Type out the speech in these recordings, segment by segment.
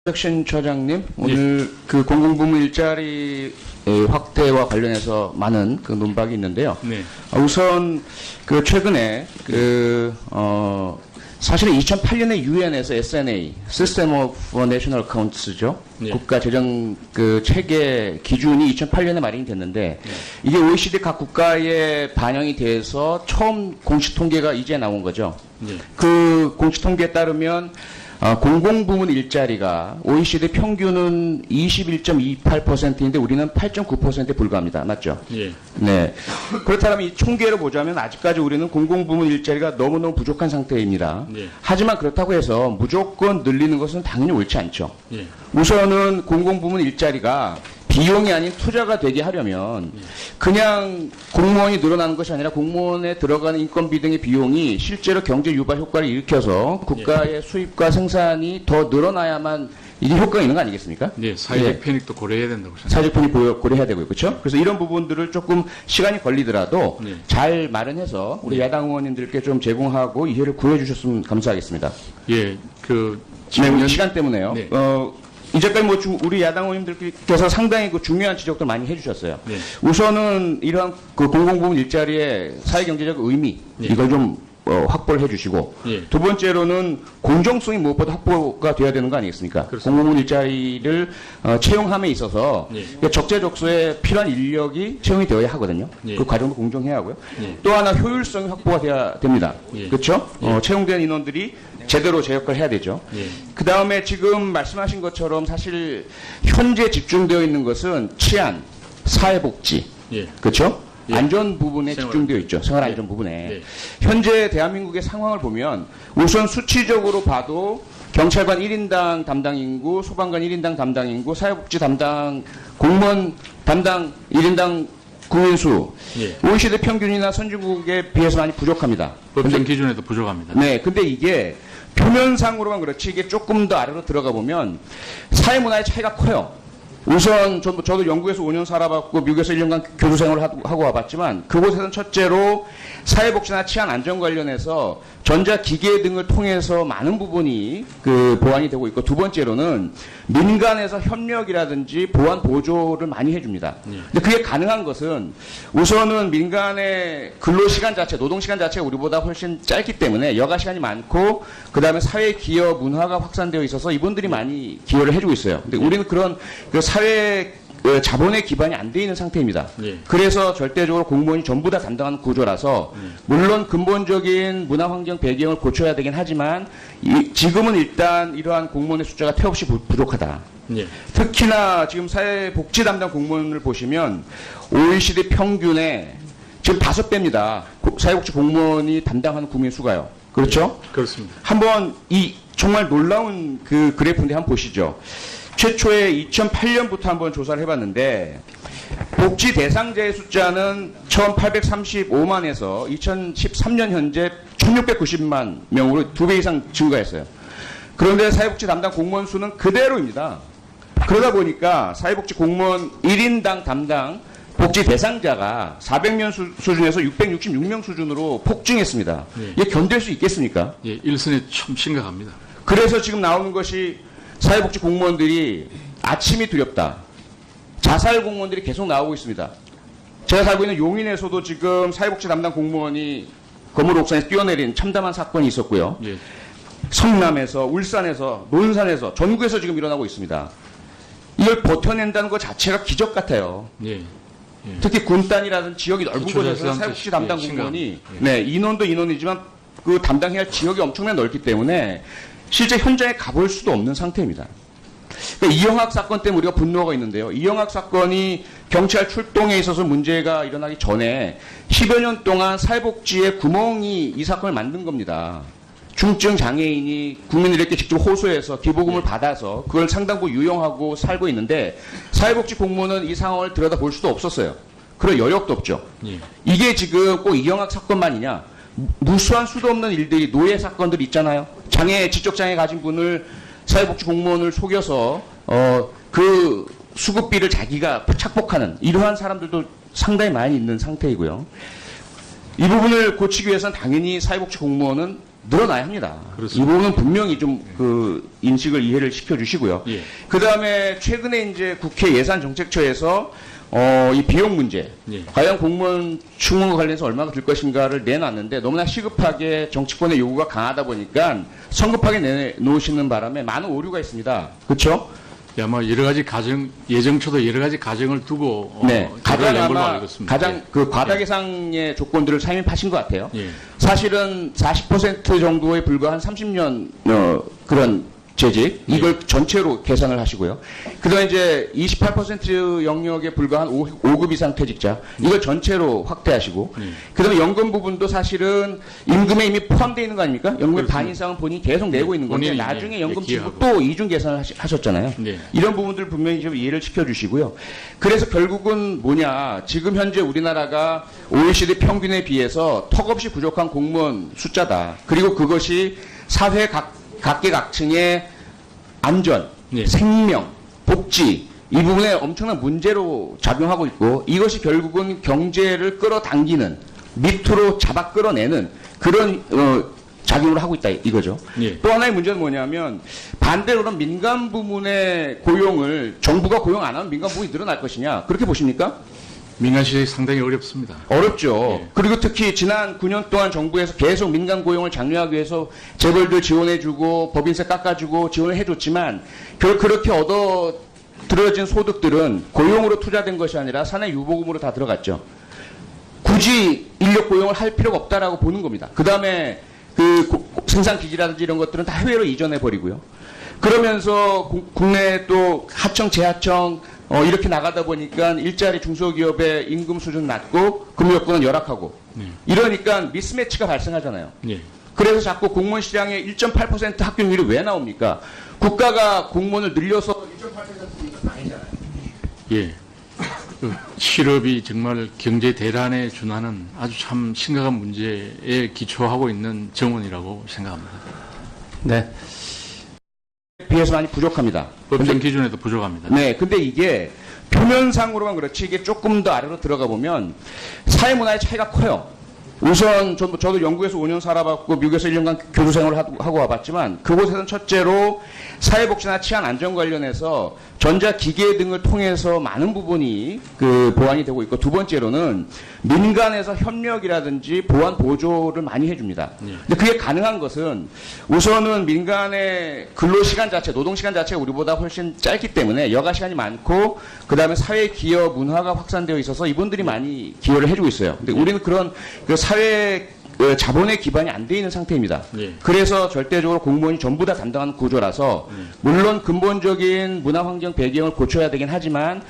혁신 처장님, 오늘 그 공공부문 일자리 확대와 관련해서 많은 그 논박이 있는데요. 네. 우선 그 최근에 사실은 2008년에 유엔에서 SNA, System of National Accounts죠. 네. 국가 재정 그 체계 기준이 2008년에 마련이 됐는데 이게 OECD 각 국가에 반영이 돼서 처음 공식 통계가 이제 나온 거죠. 네. 그 공식 통계에 따르면 공공부문 일자리가 OECD 평균은 21.28%인데 우리는 8.9%에 불과합니다. 맞죠? 예. 네. 그렇다면 이 총계로 보자면 아직까지 우리는 공공부문 일자리가 너무너무 부족한 상태입니다. 네. 하지만 그렇다고 해서 무조건 늘리는 것은 당연히 옳지 않죠. 예. 우선은 공공부문 일자리가 비용이 아닌 투자가 되게 하려면 그냥 공무원이 늘어나는 것이 아니라 공무원에 들어가는 인건비 등의 비용이 실제로 경제 유발 효과를 일으켜서 국가의 수입과 생산이 더 늘어나야만 이게 효과가 있는 거 아니겠습니까? 네, 사회적 편익도 고려해야 된다고 생각합니다. 사회적 편익 고려해야 되고요. 그렇죠? 그래서 이런 부분들을 조금 시간이 걸리더라도 네. 잘 마련해서 우리 야당 의원님들께 좀 제공하고 이해를 구해 주셨으면 감사하겠습니다. 예, 그 네, 시간 때문에요. 네. 이제까지 우리 야당 의원님들께서 상당히 그 중요한 지적들 많이 해주셨어요. 네. 우선은 이러한 그 공공부문 일자리의 사회경제적 의미 네. 이걸 좀 확보를 해주시고 예. 두 번째로는 공정성이 무엇보다 확보가 돼야 되는 거 아니겠습니까? 그렇습니다. 공공부문 일자리를 채용함에 있어서 예. 적재적소에 필요한 인력이 채용이 되어야 하거든요. 예. 그 과정도 공정해야 하고요. 예. 또 하나 효율성이 확보가 돼야 됩니다. 예. 그렇죠? 예. 채용된 인원들이 제대로 제 역할을 해야 되죠. 예. 그 다음에 지금 말씀하신 것처럼 사실 현재 집중되어 있는 것은 치안, 사회복지, 예. 그렇죠? 예. 안전 부분에 생활. 집중되어 있죠. 생활안전 예. 부분에. 예. 현재 대한민국의 상황을 보면 우선 수치적으로 봐도 경찰관 1인당 담당 인구, 소방관 1인당 담당 인구, 사회복지 담당 공무원 담당 1인당 국민수 예. OECD 평균이나 선진국에 비해서 많이 부족합니다. 법정 기준에도 부족합니다. 네, 근데 이게 표면상으로만 그렇지 이게 조금 더 아래로 들어가 보면 사회 문화의 차이가 커요. 우선 저도 영국에서 5년 살아봤고 미국에서 1년간 교수 생활을 하고 와봤지만 그곳에서는 첫째로 사회복지나 치안 안전 관련해서 전자기계 등을 통해서 많은 부분이 그 보완이 되고 있고 두 번째로는 민간에서 협력이라든지 보완 보조를 많이 해줍니다. 근데 그게 가능한 것은 우선은 민간의 근로시간 자체, 노동시간 자체가 우리보다 훨씬 짧기 때문에 여가 시간이 많고 그 다음에 사회 기여 문화가 확산되어 있어서 이분들이 많이 기여를 해주고 있어요. 근데 우리는 그런 그 사회 자본의 기반이 안 돼 있는 상태입니다. 예. 그래서 절대적으로 공무원이 전부 다 담당하는 구조라서 물론 근본적인 문화 환경 배경을 고쳐야 되긴 하지만 지금은 일단 이러한 공무원의 숫자가 태없이 부족하다. 예. 특히나 지금 사회복지 담당 공무원을 보시면 OECD 평균의 지금 5배입니다. 사회복지 공무원이 담당하는 국민 수가요. 그렇죠? 그렇습니다. 한번 이 정말 놀라운 그 그래프인데 한번 보시죠. 최초에 2008년부터 한번 조사를 해봤는데 복지 대상자의 숫자는 처음 835만에서 2013년 현재 1690만 명으로 2배 이상 증가했어요. 그런데 사회복지 담당 공무원 수는 그대로입니다. 그러다 보니까 사회복지 공무원 1인당 담당 복지 대상자가 400명 수준에서 666명 수준으로 폭증했습니다. 네. 이게 견딜 수 있겠습니까? 예, 일선에 참 심각합니다. 그래서 지금 나오는 것이 사회복지 공무원들이 아침이 두렵다. 자살 공무원들이 계속 나오고 있습니다. 제가 살고 있는 용인에서도 지금 사회복지 담당 공무원이 건물 옥상에서 뛰어내린 참담한 사건이 있었고요. 예. 성남에서, 울산에서, 논산에서, 전국에서 지금 일어나고 있습니다. 이걸 버텨낸다는 것 자체가 기적 같아요. 예. 예. 특히 군단이라든 지역이 넓은 기초자세 곳에서 사회복지 담당 예, 공무원이 심각. 네, 인원도 인원이지만 그 담당해야 할 지역이 엄청나게 넓기 때문에 실제 현장에 가볼 수도 없는 상태입니다. 그러니까 이영학 사건 때문에 우리가 분노가 있는데요. 이영학 사건이 경찰 출동에 있어서 문제가 일어나기 전에 10여 년 동안 사회복지에 구멍이 이 사건을 만든 겁니다. 중증 장애인이 국민들에게 직접 호소해서 기부금을 받아서 그걸 상당부 유용하고 살고 있는데 사회복지 공무원은 이 상황을 들여다볼 수도 없었어요. 그럴 여력도 없죠. 예. 이게 지금 꼭 이영학 사건만이냐? 무수한 수도 없는 일들이 노예 사건들 있잖아요. 지적장애 가진 분을 사회복지 공무원을 속여서 그 수급비를 자기가 착복하는 이러한 사람들도 상당히 많이 있는 상태이고요. 이 부분을 고치기 위해서는 당연히 사회복지 공무원은 늘어나야 합니다. 그렇습니다. 이 부분은 분명히 좀 그 인식을 이해를 시켜주시고요. 예. 그 다음에 최근에 이제 국회 예산정책처에서 이 비용 문제, 예. 과연 공무원 충원과 관련해서 얼마가 들 것인가를 내놨는데 너무나 시급하게 정치권의 요구가 강하다 보니까 성급하게 내놓으시는 바람에 많은 오류가 있습니다. 그렇죠? 아마 여러 가지 예정처도 여러 가지 가정을 두고 네, 가장 가장 걸로 아마 알고 있습니다. 가장 그 과다 예상의 조건들을 사입하신 것 같아요. 예. 사실은 40% 정도에 불과한 30년 그런 재직 이걸 전체로 계산을 하시고요. 그다음에 이제 28% 영역에 불과한 5급 이상 퇴직자 이걸 전체로 확대하시고 그다음에 연금 부분도 사실은 임금에 이미 포함되어 있는 거 아닙니까? 연금의 그렇습니다. 반 이상은 본인이 계속 내고 있는 건데 본인이, 나중에 예, 연금 예, 지급 기여하고. 또 이중 계산을 하셨잖아요. 네. 이런 부분들 분명히 좀 이해를 시켜주시고요. 그래서 결국은 뭐냐 지금 현재 우리나라가 OECD 평균에 비해서 턱없이 부족한 공무원 숫자다. 그리고 그것이 사회 각계각층의 안전, 예. 생명, 복지 이 부분에 엄청난 문제로 작용하고 있고 이것이 결국은 경제를 끌어당기는 밑으로 잡아 끌어내는 그런 작용을 하고 있다 이거죠. 예. 또 하나의 문제는 뭐냐면 반대로는 민간 부문의 고용을 정부가 고용 안 하면 민간 부문이 늘어날 것이냐 그렇게 보십니까? 민간 시장이 상당히 어렵습니다. 어렵죠. 예. 그리고 특히 지난 9년 동안 정부에서 계속 민간 고용을 장려하기 위해서 재벌들 지원해주고 법인세 깎아주고 지원을 해줬지만 그렇게 얻어 들어진 소득들은 고용으로 투자된 것이 아니라 사내 유보금으로 다 들어갔죠. 굳이 인력 고용을 할 필요가 없다라고 보는 겁니다. 그 다음에 그 생산 기지라든지 이런 것들은 다 해외로 이전해 버리고요. 그러면서 국내 또 하청, 재하청 이렇게 나가다 보니까 일자리 중소기업의 임금 수준 낮고 근무여건은 열악하고 이러니까 미스매치가 발생하잖아요. 예. 그래서 자꾸 공무원 시장에 1.8% 합격률이 왜 나옵니까? 국가가 공무원을 늘려서 1.8%니까 아니잖아요. 예. 그 실업이 정말 경제 대란에 준하는 아주 참 심각한 문제에 기초하고 있는 정원이라고 생각합니다. 네. 비해서 많이 부족합니다. 법정 기준에도 부족합니다. 네, 근데 이게 표면상으로만 그렇지 이게 조금 더 아래로 들어가 보면 사회 문화의 차이가 커요. 우선 저도 영국에서 5년 살아봤고 미국에서 1년간 교수 생활을 하고 와봤지만 그곳에서는 첫째로 사회복지나 치안 안전 관련해서 전자기계 등을 통해서 많은 부분이 그 보완이 되고 있고 두 번째로는 민간에서 협력이라든지 보안 보조를 많이 해줍니다. 근데 그게 가능한 것은 우선은 민간의 근로시간 자체, 노동시간 자체가 우리보다 훨씬 짧기 때문에 여가시간이 많고 그 다음에 사회 기여 문화가 확산되어 있어서 이분들이 많이 기여를 해주고 있어요. 근데 우리는 그런 그 사회 자본의 기반이 안 돼 있는 상태입니다. 예. 그래서 절대적으로 공무원이 전부 다 담당하는 구조라서 물론 근본적인 문화 환경 배경을 고쳐야 되긴 하지만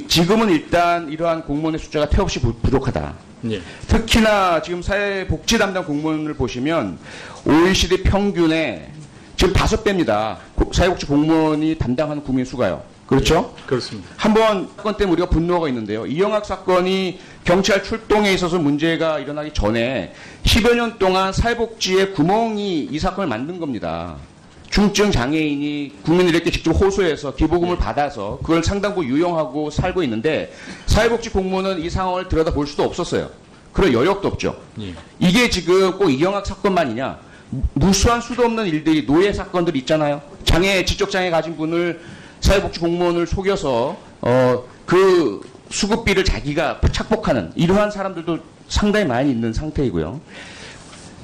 지금은 일단 이러한 공무원의 숫자가 태없이 부족하다. 예. 특히나 지금 사회복지 담당 공무원을 보시면 OECD 평균의 지금 5배입니다. 사회복지 공무원이 담당하는 국민 수가요. 그렇죠? 그렇습니다. 한번 사건 때문에 우리가 분노가 있는데요. 이영학 사건이 경찰 출동에 있어서 문제가 일어나기 전에 10여 년 동안 사회복지에 구멍이 이 사건을 만든 겁니다. 중증 장애인이 국민들에게 직접 호소해서 기부금을 받아서 그걸 상당부 유용하고 살고 있는데 사회복지 공무원은 이 상황을 들여다볼 수도 없었어요. 그럴 여력도 없죠. 예. 이게 지금 꼭 이영학 사건만이냐? 무수한 수도 없는 일들이 노예 사건들이 있잖아요. 지적장애 가진 분을 사회복지 공무원을 속여서 그 수급비를 자기가 착복하는 이러한 사람들도 상당히 많이 있는 상태이고요.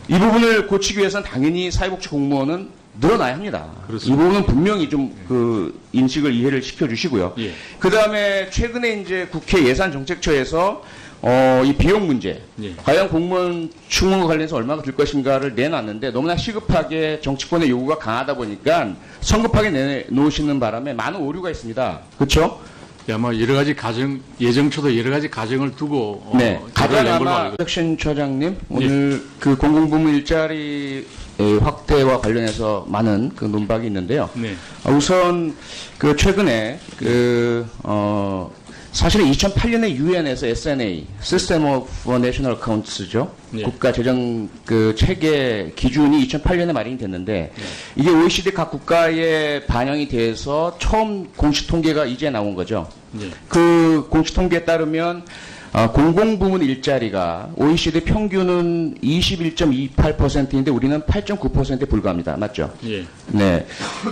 이 부분을 고치기 위해서는 당연히 사회복지 공무원은 늘어나야 합니다. 그렇습니다. 이 부분은 분명히 좀 그 인식을 이해를 시켜주시고요. 예. 그 다음에 최근에 이제 국회 예산정책처에서 이 비용 문제, 예. 과연 공무원 충원과 관련해서 얼마가 들 것인가를 내놨는데 너무나 시급하게 정치권의 요구가 강하다 보니까 성급하게 내놓으시는 바람에 많은 오류가 있습니다. 그렇죠? 아마 여러 가지 예정처도 여러 가지 가정을 두고 네. 가장 낸 걸로 아마 알고 섹션 처장님 오늘 그 공공부문 일자리 확대와 관련해서 많은 그 논박이 있는데요. 네. 우선 그 최근에 사실은 2008년에 유엔에서 SNA, System of National Accounts죠. 예. 국가 재정 그 체계 기준이 2008년에 마련이 됐는데 이게 OECD 각 국가에 반영이 돼서 처음 공식 통계가 이제 나온 거죠. 예. 그 공식 통계에 따르면 공공부문 일자리가 OECD 평균은 21.28%인데 우리는 8.9%에 불과합니다. 맞죠? 예. 네.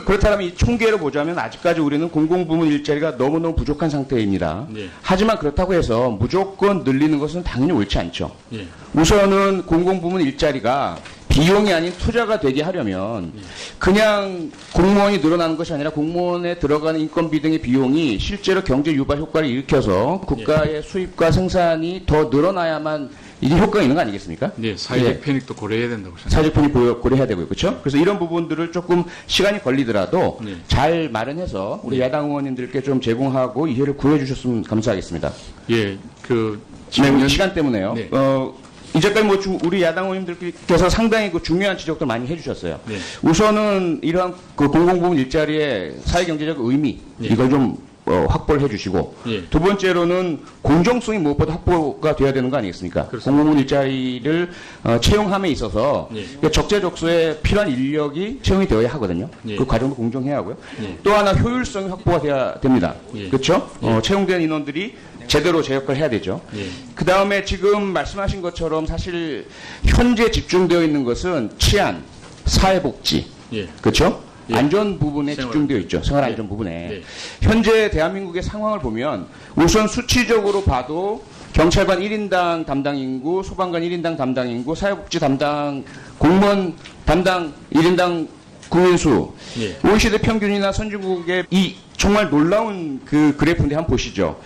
그렇다면 이 총계로 보자면 아직까지 우리는 공공부문 일자리가 너무너무 부족한 상태입니다. 예. 하지만 그렇다고 해서 무조건 늘리는 것은 당연히 옳지 않죠. 예. 우선은 공공부문 일자리가 비용이 아닌 투자가 되게 하려면 그냥 공무원이 늘어나는 것이 아니라 공무원에 들어가는 인건비 등의 비용이 실제로 경제 유발 효과를 일으켜서 국가의 수입과 생산이 더 늘어나야만 이게 효과가 있는 거 아니겠습니까? 네, 사회적 예. 편익도 고려해야 된다고 생각합니다. 사회적 편익 고려해야 되고요. 그렇죠? 그래서 이런 부분들을 조금 시간이 걸리더라도 네. 잘 마련해서 우리 야당 의원님들께 좀 제공하고 이해를 구해 주셨으면 감사하겠습니다. 예, 네, 시간 때문에요. 네. 이제까지 우리 야당 의원님들께서 상당히 중요한 지적들 많이 해주셨어요. 네. 우선은 이러한 공공부문 일자리의 사회경제적 의미 네. 이걸 좀 확보를 해주시고 예. 두 번째로는 공정성이 무엇보다 확보가 돼야 되는 거 아니겠습니까? 그렇습니다. 공공부문 일자리를 채용함에 있어서 예. 적재적소에 필요한 인력이 채용이 되어야 하거든요. 예. 그 과정도 공정해야 하고요. 예. 또 하나 효율성이 확보가 돼야 됩니다. 예. 그렇죠? 예. 채용된 인원들이 제대로 제 역할을 해야 되죠. 예. 그 다음에 지금 말씀하신 것처럼 사실 현재 집중되어 있는 것은 치안, 사회복지, 예. 그렇죠? 예. 안전 부분에 생활. 집중되어 있죠. 생활안전 예. 부분에. 예. 현재 대한민국의 상황을 보면 우선 수치적으로 봐도 경찰관 1인당 담당 인구, 소방관 1인당 담당 인구, 사회복지 담당 공무원 담당 1인당 국민수, 예. OECD 평균이나 선진국의 이 정말 놀라운 그 그래프인데 한번 보시죠.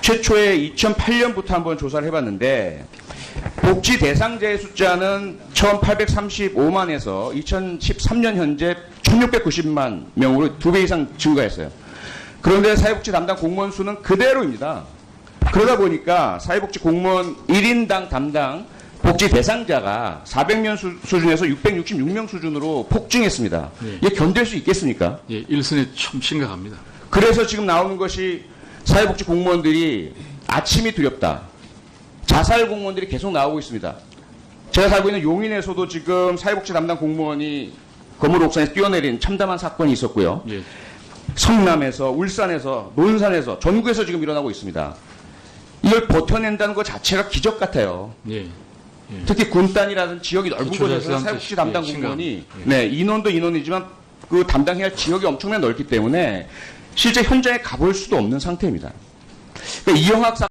최초에 2008년부터 한번 조사를 해봤는데 복지 대상자의 숫자는 처음 835만에서 2013년 현재 1690만 명으로 2배 이상 증가했어요. 그런데 사회복지 담당 공무원 수는 그대로입니다. 그러다 보니까 사회복지 공무원 1인당 담당 복지 대상자가 400명 수준에서 666명 수준으로 폭증했습니다. 네. 이게 견딜 수 있겠습니까? 예, 일선에 참 심각합니다. 그래서 지금 나오는 것이 사회복지 공무원들이 아침이 두렵다. 자살 공무원들이 계속 나오고 있습니다. 제가 살고 있는 용인에서도 지금 사회복지 담당 공무원이 건물 옥상에서 뛰어내린 참담한 사건이 있었고요. 예. 성남에서, 울산에서, 논산에서, 전국에서 지금 일어나고 있습니다. 이걸 버텨낸다는 것 자체가 기적 같아요. 예. 예. 특히 군단이라든 지역이 넓은 기초자 곳에서 수단도 사회복지 담당 예, 공무원이 심각합니다. 예. 네, 인원도 인원이지만 그 담당해야 할 지역이 엄청나게 넓기 때문에 실제 현장에 가볼 수도 없는 상태입니다. 그러니까 이영학